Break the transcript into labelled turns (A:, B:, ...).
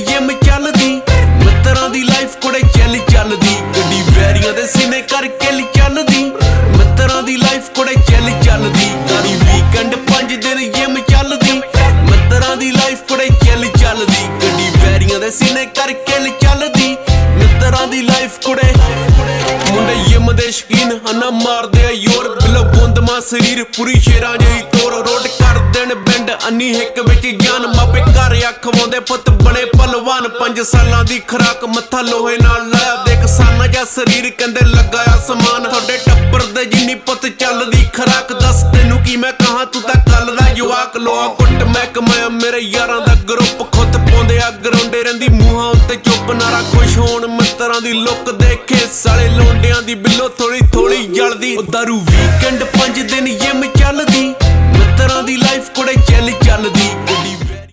A: gym ਚੱਲਦੀ ਮਿੱਤਰਾਂ ਦੀ life ਕੁੜੇ ਚੱਲ ਚੱਲਦੀ ਗੱਡੀ ਵੈਰੀਆਂ ਦੇ ਸੀਨੇ ਕਰਕੇ ਲ ਚੱਲਦੀ ਮਿੱਤਰਾਂ ਦੀ ਲਾਈਫ ਕੁੜੇ ਚੱਲ ਚੱਲਦੀ ਗਾੜੀ ਵੀਕਐਂਡ 5 ਦਿਨ ਜਿਮ ਚੱਲਦੀ ਮਿੱਤਰਾਂ ਦੀ ਲਾਈਫ ਕੁੜੇ ਚੱਲ ਚੱਲਦੀ ਗੱਡੀ ਵੈਰੀਆਂ ਦੇ ਸੀਨੇ ਕਰਕੇ ਲ ਚੱਲਦੀ ਮਿੱਤਰਾਂ ਦੀ ਲਾਈਫ ਕੁੜੇ ਮੁੰਡੇ ਜਿਮ ਦੇ ਸ਼ਕੀਨ ਹਨਾ ਮਾਰਦੇ ਆ ਯੋਰ ਬਿਲੋ ਗੁੰਦਮਾ ਸਰੀਰ ਪੂਰੀ ਸ਼ੇਰਾਂ ਜਿਹੀ ਤੋਰ ਰੋਡ ਕਰ ਦੇਣ ਬੈਂਡ ਅੰਨੀ ਹਿੱਕ ਵਿੱਚ ਜਾਨ ਮਾਪੇ ਘਰ ਅੱਖਵਾਉਂਦੇ ਪੁੱਤ ਬਣੇ ਪਹਿਲਵਾਨ 5 ਸਾਲਾਂ ਦੀ ਖੁਰਾਕ ਮੱਥਾ ਲੋਹੇ ਨਾਲ ਲਾਇਆ ਦੇਖ ਸਾਨਾ ਜਾਂ ਸਰੀਰ ਕਹਿੰਦੇ ਲੱਗਾ ਆਸਮਾਨ ਤੁਹਾਡੇ ਟੱਬਰ ਦੇ ਜਿੰਨੀ ਪੁੱਤ ਚੱਲਦੀ ਖੁਰਾਕ ਦੱਸ ਤੈਨੂੰ ਕੀ ਮੈਂ ਕਹਾਂ ਤੂੰ ਤਾਂ ਕੱਲ ਦਾ ਜਵਾਕ ਲੋਹਾ ਕੁੱਟ ਮੈਂ ਕਮਾਇਆ ਮੇਰੇ ਯਾਰਾਂ ਦਾ ਗਰੁੱਪ ਖੁੱਤ ਪਾਉਂਦੇ ਆ ਗਰਾਉਂਡੇ ਰਹਿੰਦੀ ਮੂੰਹਾਂ ਉੱਤੇ ਚੁੱਪ ਨਾਰਾ ਖੁਸ਼ ਹੋਣ ਮਿੱਤਰਾਂ ਦੀ ਲੁੱਕ ਦੇਖੇ ਸਾਲੇ ਲੋਂਡਿਆਂ ਦੀ ਬਿੱਲੋ ਥੋੜੀ ਥੋੜੀ ਜਲਦੀ ਉਹ ਦਾਰੂ ਵੀਕਐਂਡ 5 ਦਿਨ ਜਿਮ